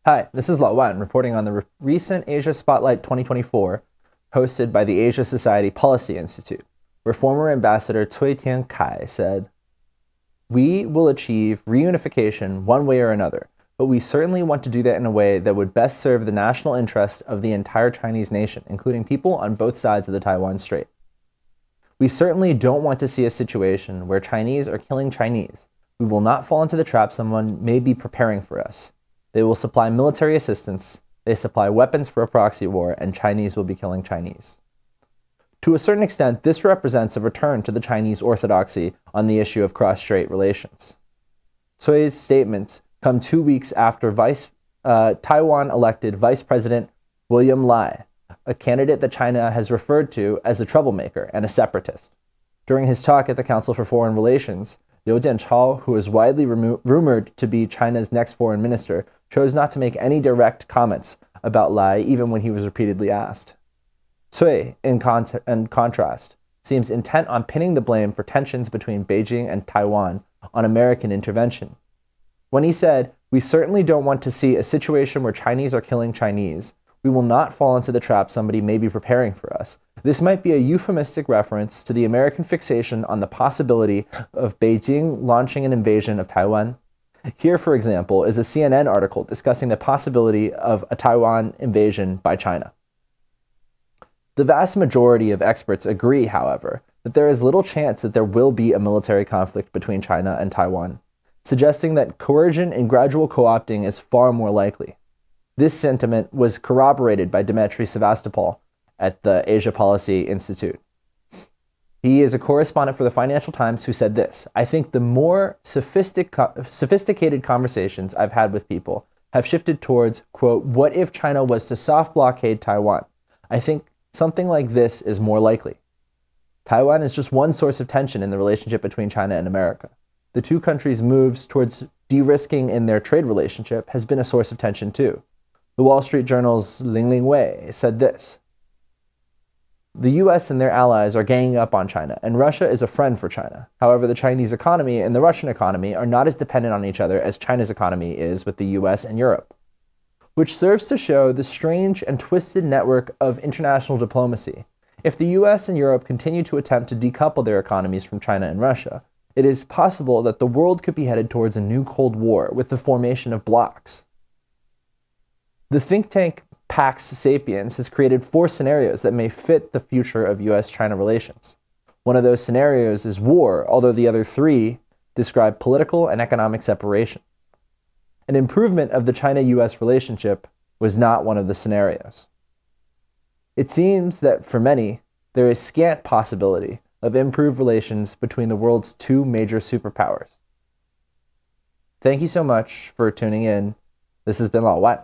Hi, this is Lao Wan reporting on the recent Asia Spotlight 2024 hosted by the Asia Society Policy Institute, where former Ambassador Cui Tiankai said, "We will achieve reunification one way or another, but we certainly want to do that in a way that would best serve the national interest of the entire Chinese nation, including people on both sides of the Taiwan Strait. We certainly don't want to see a situation where Chinese are killing Chinese. We will not fall into the trap someone may be preparing for us. They will supply military assistance, they supply weapons for a proxy war, and Chinese will be killing Chinese." To a certain extent, this represents a return to the Chinese orthodoxy on the issue of cross-strait relations. Cui's statements come 2 weeks after Taiwan-elected Vice President William Lai, a candidate that China has referred to as a troublemaker and a separatist. During his talk at the Council for Foreign Relations, Liu Jianchao, who is widely rumored to be China's next foreign minister, chose not to make any direct comments about Lai, even when he was repeatedly asked. Cui, in contrast, seems intent on pinning the blame for tensions between Beijing and Taiwan on American intervention. When he said, "We certainly don't want to see a situation where Chinese are killing Chinese. We will not fall into the trap somebody may be preparing for us," this might be a euphemistic reference to the American fixation on the possibility of Beijing launching an invasion of Taiwan. Here, for example, is a CNN article discussing the possibility of a Taiwan invasion by China. The vast majority of experts agree, however, that there is little chance that there will be a military conflict between China and Taiwan, suggesting that coercion and gradual co-opting is far more likely. This sentiment was corroborated by Dmitry Sevastopol at the Asia Policy Institute. He is a correspondent for the Financial Times who said this: "I think the more sophisticated conversations I've had with people have shifted towards, quote, what if China was to soft blockade Taiwan? I think something like this is more likely. Taiwan is just one source of tension in the relationship between China and America. The two countries' moves towards de-risking in their trade relationship has been a source of tension too." The Wall Street Journal's Ling Wei said this: "The US and their allies are ganging up on China, and Russia is a friend for China. However, the Chinese economy and the Russian economy are not as dependent on each other as China's economy is with the US and Europe," which serves to show the strange and twisted network of international diplomacy. If the US and Europe continue to attempt to decouple their economies from China and Russia, it is possible that the world could be headed towards a new Cold War with the formation of blocs. The think tank Pax Sapiens has created 4 scenarios that may fit the future of US-China relations. One of those scenarios is war, although the other 3 describe political and economic separation. An improvement of the China-US relationship was not one of the scenarios. It seems that for many, there is scant possibility of improved relations between the world's 2 major superpowers. Thank you so much for tuning in. This has been Lao Wan.